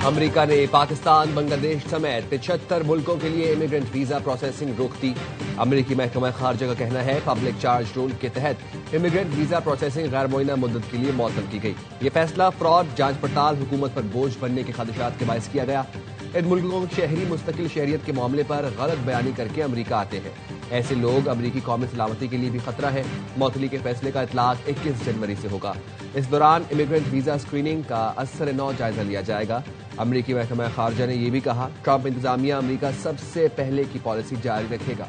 America ने पाकिस्तान, बांग्लादेश समेत 75 मुल्कों के लिए इमिग्रेंट वीजा प्रोसेसिंग रोक दी। अमेरिकी महकमा खारजा का कहना है पब्लिक चार्ज रूल के तहत इमिग्रेंट वीजा प्रोसेसिंग गैर मुअय्यना मुद्दत के लिए मुअत्तल की गई। ये फैसला फ्रॉड, जांच पड़ताल, हुकूमत पर बोझ बनने के खदशात के बायस किया गया। इन मुल्कों में शहरी मुस्तकिल शहरियत के मामले पर गलत बयानी करके अमेरिका आते हैं। ऐसे लोग अमेरिकी कौमी सलामती के लिए भी खतरा है। मुअत्तली के फैसले का इतलाक 21 जनवरी से होगा। इस दौरान इमिग्रेंट वीजा स्क्रीनिंग का असर नौ जायजा लिया जाएगा। अमेरिकी महकमा खारजा ने यह भी कहा ट्रंप इंतजामिया अमेरिका सबसे पहले की पॉलिसी जारी रखेगा।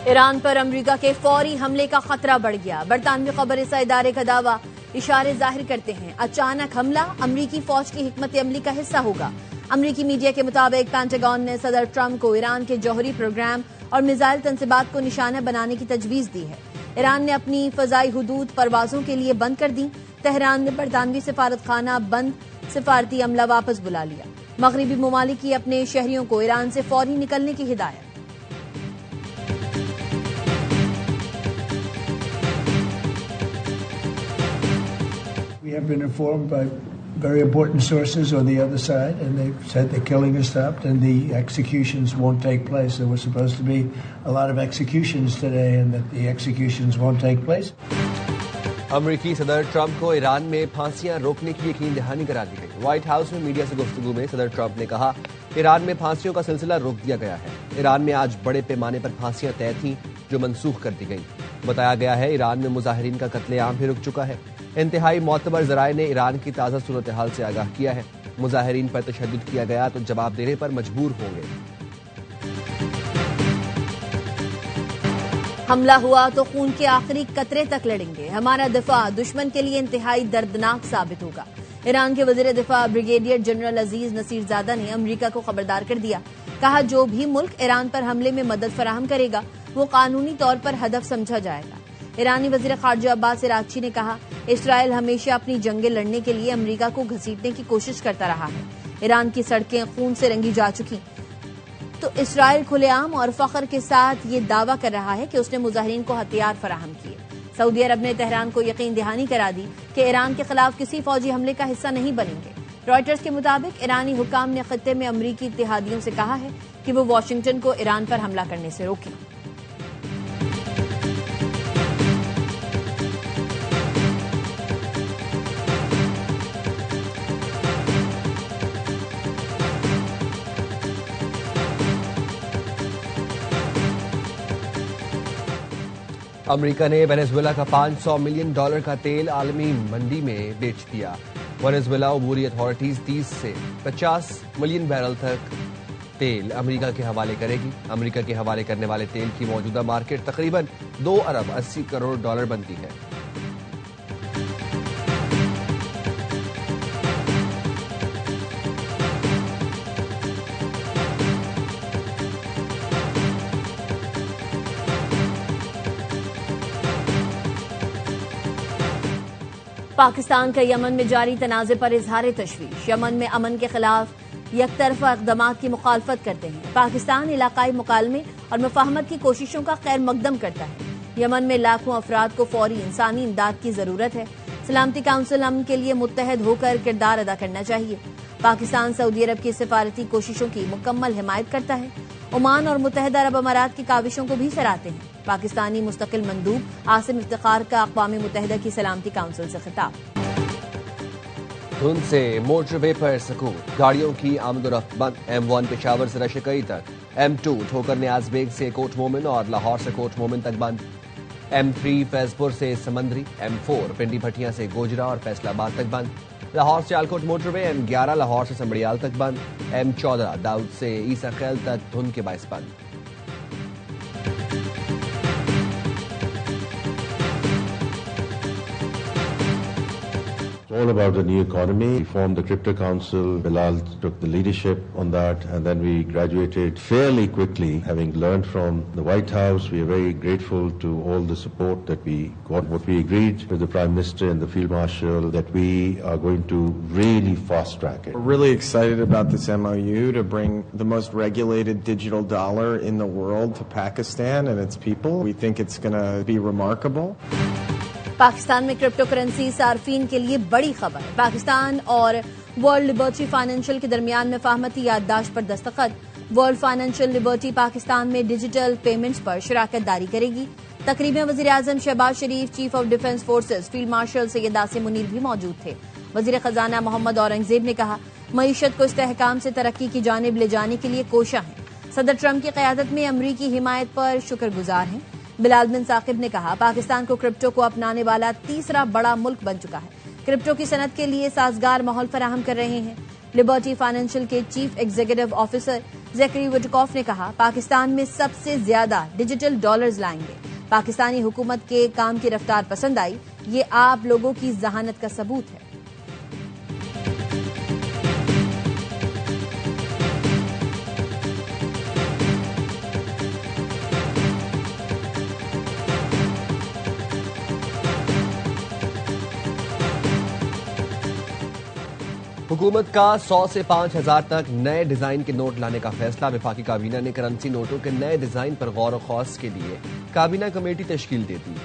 ईरान पर अमेरिका के फौरी हमले का खतरा बढ़ गया। बरतानवी खबरसां इदारे का दावा इशारे जाहिर करते हैं अचानक हमला अमरीकी फौज की हिकमत अमली का हिस्सा होगा। अमरीकी मीडिया के मुताबिक पेंटागन ने सदर ट्रंप को ईरान के जौहरी प्रोग्राम और मिसाइल तंसीबात को निशाना बनाने की तजवीज दी है। ईरान ने अपनी फजाई हुदूद परवाजों के लिए बंद कर दी। तेहरान ने बरतानवी सिफारत खाना बंद, सिफारती अमला वापस बुला लिया। मगरबी ममालिक की अपने शहरियों को ईरान से फौरी निकलने की हिदायत। We have been informed by very important sources on the other side, and they've said the killing has stopped and the executions won't take place. There were supposed to be a lot of executions today, and that the executions won't take place. अमरीकी सदर Trump को Iran में फांसियां रोकने की यकीन दहानी करा दी गई। White house में मीडिया से गुफ्तगू में सदर ट्रंप ने कहा ईरान में फांसियों का सिलसिला रोक दिया गया है। ईरान में आज बड़े पैमाने पर फांसियां तय थीं जो मनसूख कर दी गई। बताया गया है ईरान में मुजाहिरीन का कत्लेआम भी रुक चुका है। इंतहाई मोतबर जराए ने ईरान की ताज़ा सूरत हाल से आगाह किया है। मुजाहिरीन पर तशद्दुद किया गया तो जवाब देने पर मजबूर होंगे। हमला हुआ तो खून के आखिरी कतरे तक लड़ेंगे। हमारा दिफा दुश्मन के लिए इंतहाई दर्दनाक साबित होगा। ईरान के वजीर दिफा ब्रिगेडियर जनरल अजीज नसीरजादा ने अमेरिका को खबरदार कर दिया। कहा जो भी मुल्क ईरान पर हमले में मदद फराहम करेगा वो कानूनी तौर पर हदफ समझा जाएगा। ईरानी वजीर खारजा अब्बास इराक्ची ने कहा इसराइल हमेशा अपनी जंगें लड़ने के लिए अमेरिका को घसीटने की कोशिश करता रहा है। ईरान की सड़कें खून से रंगी जा चुकी तो इसराइल खुलेआम और फख्र के साथ ये दावा कर रहा है कि उसने मुजाहिरीन को हथियार फराहम किए। सऊदी अरब ने तेहरान को यकीन दहानी करा दी कि ईरान के खिलाफ किसी फौजी हमले का हिस्सा नहीं बनेंगे। रॉयटर्स के मुताबिक ईरानी हुकाम ने खत्ते में अमरीकी इत्तेहादियों से कहा है कि वो वाशिंगटन को ईरान पर हमला करने से रोकें। अमेरिका ने वेनेजुएला का $500 मिलियन का तेल आलमी मंडी में बेच दिया। वेनेजुएला अबूरी अथॉरिटीज 30 से 50 मिलियन बैरल तक तेल अमेरिका के हवाले करेगी। अमेरिका के हवाले करने वाले तेल की मौजूदा मार्केट तकरीबन $2 अरब 80 करोड़ बनती है। पाकिस्तान का यमन में जारी तनाज़े पर इजहार तशवीश। यमन में अमन के खिलाफ यकतरफा इक़दामात की मुखालफत करते हैं। पाकिस्तान इलाकाई मुकालमे और मुफाहमत की कोशिशों का खैर मकदम करता है। यमन में लाखों अफराद को फौरी इंसानी इमदाद की जरूरत है। सलामती काउंसिल अमन के लिए मुत्तहद होकर किरदार अदा करना चाहिए। पाकिस्तान सऊदी अरब की सिफारती कोशिशों की मुकम्मल हिमायत करता है। ओमान और मुत्तहदा अरब अमारात की काविशों को भी सराहते हैं। पाकिस्तानी मुस्तकिल मंदूब आसिम इफ्तिखार का अक़वाम मुत्तहदा की सलामती काउंसिल से खिताब। धुंध से मोटरवे पर सकून, गाड़ियों की आमदोरफ्त बंद। M1 पेशावर से रशकई तक, M2 ठोकर न्याज बेग से कोट मोमिन और लाहौर से कोट मोमिन तक बंद। M3 फैजपुर से समंदरी, M4 पिंडी भटिया से गोजरा और फैसलाबाद तक बंद। लाहौर से आलकोट मोटरवे M11 लाहौर से संबड़ियाल तक बंद। M14 दाऊद से ईसा खैल तक धुंध के बायस बंद। All about the new economy. We formed the Crypto Council. Bilal took the leadership on that, and then we graduated fairly quickly. Having learned from the White House, we are very grateful to all the support that we got. What we agreed with the Prime Minister and the Field Marshal that we are going to really fast track it. We're really excited about this MOU to bring the most regulated digital dollar in the world to Pakistan and its people. We think it's going to be remarkable. Pakistan में crypto currency सार्फिन के लिए बड़ी खबर। पाकिस्तान और world liberty financial के दरमियान में फाहमती याददाश्त पर दस्तखत। वर्ल्ड फाइनेंशियल लिबर्टी पाकिस्तान में डिजिटल पेमेंट्स पर शराकत दारी करेगी। तकरीब में वजीर आजम Shahbaz Sharif, chief of defence forces field marshal Syed Asim Munir भी मौजूद थे। वजीर खजाना मोहम्मद औरंगजेब ने कहा, मईशत को इस्तेहकाम से तरक्की की जानिब ले जाने के लिए कोशा है। सदर ट्रंप की क़यादत में अमरीकी हिमायत पर शुक्रगुजार हैं। बिलाल बिन साकिब ने कहा, पाकिस्तान को क्रिप्टो को अपनाने वाला तीसरा बड़ा मुल्क बन चुका है। क्रिप्टो की सनत के लिए साजगार माहौल फराहम कर रहे हैं। लिबर्टी फाइनेंशियल के chief executive officer Zachary Witkoff ने कहा, पाकिस्तान में सबसे ज्यादा डिजिटल डॉलर्स लाएंगे। पाकिस्तानी हुकूमत के काम की रफ्तार पसंद आई, ये आप लोगों की जहानत का सबूत है। हुकूमत का 100 से 5,000 तक नए डिजाइन के नोट लाने का फैसला। वफाकी काबीना ने करेंसी नोटों के नए डिजाइन पर गौर खौस के लिए काबीना कमेटी तश्कील दे दी।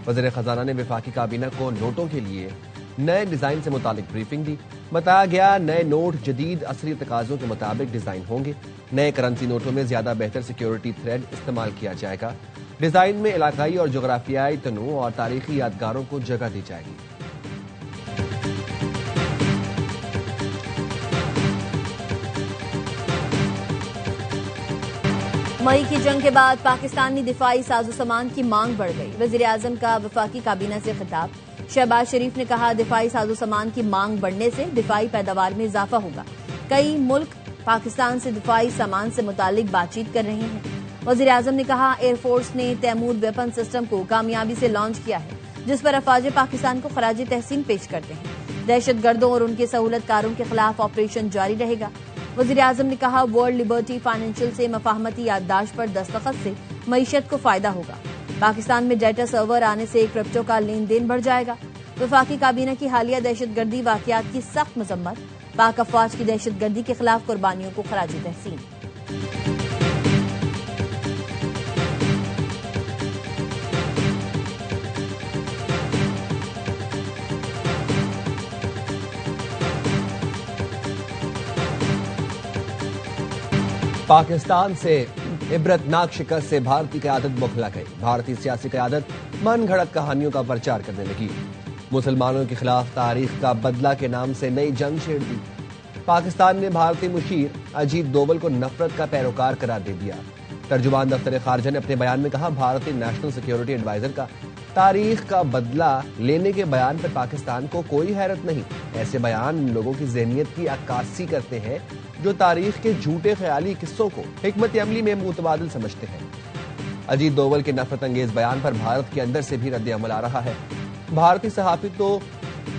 वज़ीर खजाना ने वफाकी काबीना को नोटों के लिए नए डिजाइन से मुतालिक ब्रीफिंग दी। बताया गया, नए नोट जदीद असली तकाजों के मुताबिक डिजाइन होंगे। नए करेंसी नोटों में ज्यादा बेहतर सिक्योरिटी थ्रेड इस्तेमाल किया जाएगा। डिजाइन में इलाकाई और जोग्राफियाई तनू और तारीखी यादगारों को जगह दी जाएगी। मई की जंग के बाद पाकिस्तानी दिफाई साजो सामान की मांग बढ़ गई। वजीर आजम का वफाकी काबीना से खिताब। शहबाज शरीफ ने कहा, दिफाई साजो सामान की मांग बढ़ने से दिफाई पैदावार में इजाफा होगा। कई मुल्क पाकिस्तान से दिफाई सामान से मुतालिक बातचीत कर रहे हैं। वजीर आजम ने कहा, एयरफोर्स ने तैमूर वेपन सिस्टम को कामयाबी से लॉन्च किया है, जिस पर अफवाज पाकिस्तान को खराज तहसीन पेश करते हैं। दहशतगर्दों और उनके सहूलतकारों के खिलाफ ऑपरेशन जारी रहेगा। वज़ीर आज़म ने कहा, वर्ल्ड लिबर्टी फाइनेंशियल से मफाहमती याददाश्त पर दस्तखत से मईशत को फायदा होगा। पाकिस्तान में डेटा सर्वर आने से क्रिप्टो का लेन देन बढ़ जाएगा। वफाकी काबीना की हालिया दहशतगर्दी वाकयात की सख्त मजम्मत। पाक अफवाज की दहशतगर्दी के खिलाफ कुर्बानियों को खराज तहसीन। पाकिस्तान से इबरतनाक शिकस्त से भारतीय क़यादत बौखला गई। भारतीय सियासी क़यादत मन घड़त कहानियों का प्रचार करने लगी। मुसलमानों के खिलाफ तारीख का बदला के नाम से नई जंग छेड़ दी। पाकिस्तान ने भारतीय मुशीर अजीत डोवल को नफरत का पैरोकार करार दे दिया। तर्जुमान दफ्तर खारजा ने अपने बयान में कहा, भारतीय नेशनल सिक्योरिटी एडवाइजर का तारीख का बदला लेने के बयान पर पाकिस्तान को कोई हैरत नहीं। ऐसे बयान लोगों की ज़हनियत की अक्कासी करते हैं जो तारीख के झूठे ख्याली किस्सों को हिकमत अमली में मुतबादिल समझते हैं। अजीत डोवल के नफरत अंगेज बयान पर भारत के अंदर से भी रद्द अमल आ रहा है। भारतीय सहाफी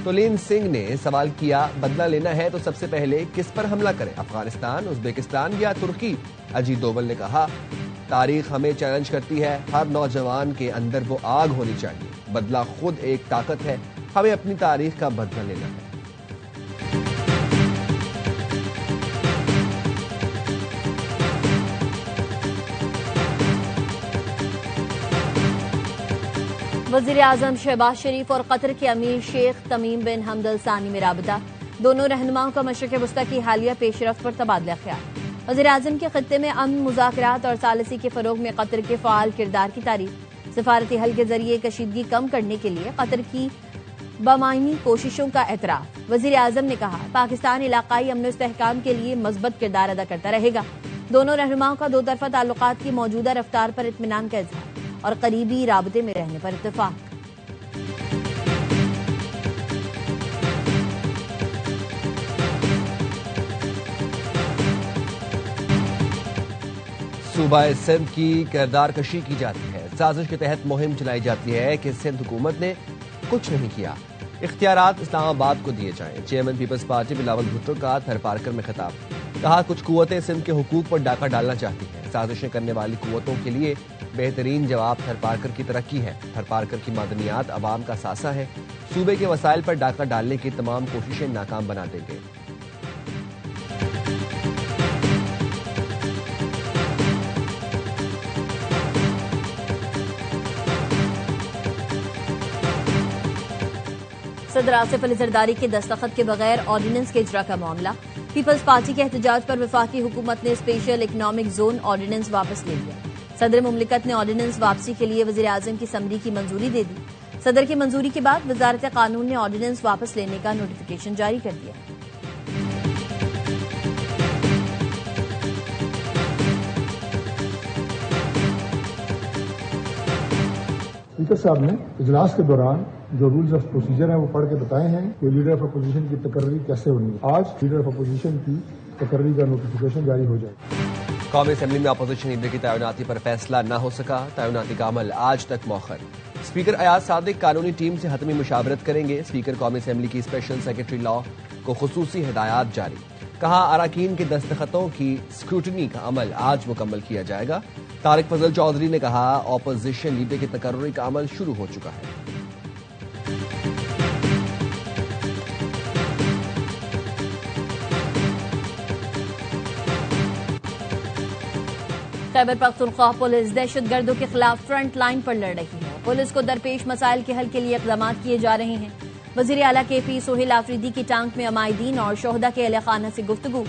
तुलीन सिंह ने सवाल किया, बदला लेना है तो सबसे पहले किस पर हमला करें, अफगानिस्तान, उज्बेकिस्तान या तुर्की? अजीत डोवल ने कहा, तारीख हमें चैलेंज करती है। हर नौजवान के अंदर वो आग होनी चाहिए। बदला खुद एक ताकत है। हमें अपनी तारीख का बदला लेना है। वज़ीर आज़म शहबाज शरीफ और कतर के अमीर शेख तमीम बिन हमद अल सानी में राबता। दोनों रहनुमाओं का मशरक़ वस्ता की हालिया पेशरफ्त पर तबादला ख्याल। वज़ीर आज़म के खत्ते में अमन, मुज़ाकरात और सालिसी के फ़रोग़ में कतर के फ़ाल किरदार की तारीफ। सिफारती हल के जरिए कशीदगी कम करने के लिए कतर की बामायनी कोशिशों का एतराफ़। वज़ीर आज़म ने कहा, पाकिस्तान इलाकाई अमन इस्तेहकाम के लिए मज़बूत किरदार अदा करता रहेगा। दोनों रहनुमाओं का दो तरफ़ा ताल्लुकात की मौजूदा रफ्तार पर इत्मीनान का इज़हार और करीबी राबते में रहने पर इत्तेफाक। सूबा सिंध की किरदार कशी की जाती है। साजिश के तहत मुहिम चलाई जाती है कि सिंध हुकूमत ने कुछ नहीं किया। इख्तियारात इस्लामाबाद को दिए जाएं। Chairman peoples party Bilawal Bhutto का थरपारकर में खिताब। कहा, कुछ कुव्वतें सिंध के हुकूक पर डाका डालना चाहती हैं। साजिशें करने वाली कुव्वतों के लिए बेहतरीन जवाब थरपारकर की तरक्की है। थरपारकर की मादनियात अवाम का सासा है। सूबे के वसाइल पर डाका डालने की तमाम कोशिशें नाकाम बना देंगे। सदर आसिफ अली जरदारी के दस्तखत के बगैर ऑर्डिनेंस के इजरा का मामला। पीपल्स पार्टी के एहतजाज पर वफाकी हुकूमत ने स्पेशल इकनॉमिक जोन ऑर्डिनेंस वापस ले लिया। सदर मुमलिकत ने ऑर्डिनेंस वापसी के लिए वजीर आजम की समरी की मंजूरी दे दी। सदर की मंजूरी के बाद वजारत कानून ने ऑर्डिनेंस वापस लेने का नोटिफिकेशन जारी कर दिया। स्पीकर साहब ने इजलास के दौरान जो रूल्स ऑफ प्रोसीजर हैं वो पढ़ के बताए हैं कि लीडर ऑफ अपोजिशन की तकर्री कैसे होनी है। आज लीडर ऑफ अपोजिशन की तकर्री का नोटिफिकेशन जारी हो जाएगा। कौमी असेंबली में अपोजिशन लीडर की तैनाती पर फैसला न हो सका। तैनाती का अमल आज तक मौखर। स्पीकर अयाज सादिक कानूनी टीम से हतमी मुशावरत करेंगे। स्पीकर कौमी असेंबली की स्पेशल सेक्रेटरी लॉ को खुसूसी हिदायत जारी। कहा, अराकीन के दस्तखतों की स्क्रूटनी का अमल आज मुकम्मल किया जाएगा। तारिक फजल चौधरी ने कहा, अपोजिशन लीडर की तकर्री का अमल शुरू हो चुका है। खैबर पख्तूनख्वा पुलिस दहशतगर्दों के खिलाफ फ्रंट लाइन पर लड़ रही है। पुलिस को दरपेश मसाइल के हल के लिए इक़दाम किए जा रहे हैं। वज़ीर आला KP सोहेल आफरीदी की टांक में अमायदीन और शोहदा के अहले खाना से गुफ्तगू।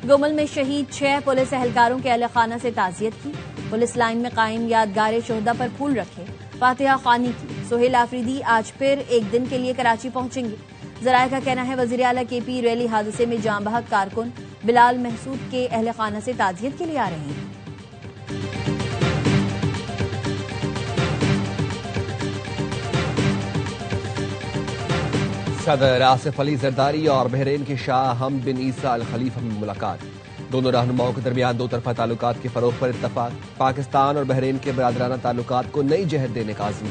गुमल में शहीद 6 पुलिस एहलकारों के अहले खाना से ताज़ियत की। पुलिस लाइन में कायम यादगार शोहदा पर फूल रखे, फातिहा खानी की। सोहेल आफरीदी आज फिर एक दिन के लिए कराची पहुंचेंगे। जराये का कहना है वज़ीर आला KP रैली हादसे में जाँ बहक कारकुन बिलाल महसूद के अहले खाना से ताज़ियत के लिए आ रहे हैं। सदर आसिफ अली जरदारी और बहरीन के शाह हमद बिन ईसा अल खलीफा में मुलाकात। दोनों रहनुमाओं के दरमियान दो तरफा ताल्लुकात के फरोग पर इत्तफाक। पाकिस्तान और बहरीन के बरादराना ताल्लुकात को नई जहत देने का आज़म।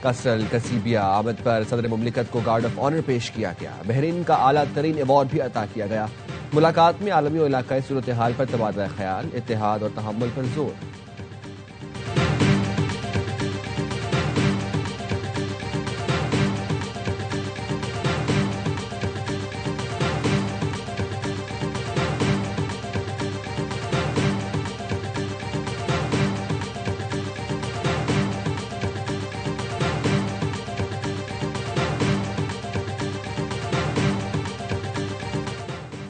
कसरल कसीबिया आमद पर सदर मुमलिकत को गार्ड ऑफ ऑनर पेश किया गया। बहरीन का आला तरीन अवार्ड भी अता किया गया। मुलाकात में आलमी और इलाकाई सूरत हाल पर तबादला ख्याल, इत्तेहाद और तहम्मुल पर जोर।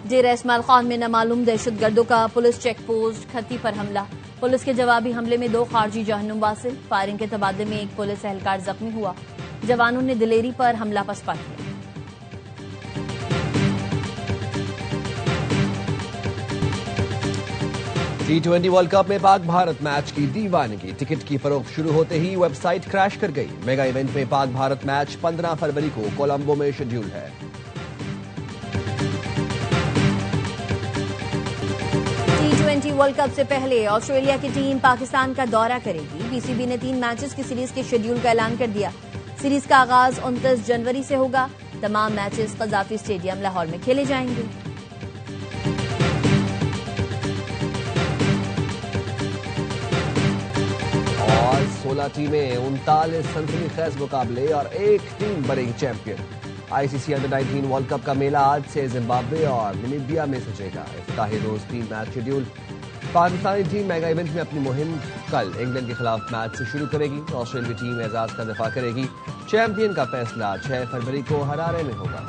डेरा इस्माइल खान में नामालूम दहशतगर्दों का पुलिस चेक पोस्ट खत्ती पर हमला। पुलिस के जवाबी हमले में 2 खारजी जहन्नुम वासिल। फायरिंग के तबादले में एक पुलिस एहलकार जख्मी हुआ। जवानों ने दिलेरी पर हमला पसपा किया। T20 वर्ल्ड कप में पाक भारत मैच की दीवानगी। टिकट की फरोख्त शुरू होते ही वेबसाइट क्रैश कर गई। मेगा इवेंट में पाक भारत मैच 15 फरवरी को कोलंबो में शेड्यूल है। T20 वर्ल्ड कप से पहले ऑस्ट्रेलिया की टीम पाकिस्तान का दौरा करेगी। PCB ने 3 मैचेस की सीरीज के शेड्यूल का ऐलान कर दिया। सीरीज का आगाज 29 जनवरी से होगा। तमाम मैचेस कज़ाफी स्टेडियम लाहौर में खेले जाएंगे। और 16 टीमें 39 सनसनीखेज मुकाबले और एक टीम बनेगी champion. ICC under-19 world cup का मेला आज से जिम्बाब्वे और नामीबिया में सजेगा। इफ्ताही रोज 3 match schedule. Pakistani team mega event में अपनी मुहिम कल इंग्लैंड के खिलाफ मैच से शुरू करेगी। ऑस्ट्रेलिया टीम एजाज का दफा करेगी। चैंपियन का फैसला 6 फरवरी को हरारे में होगा।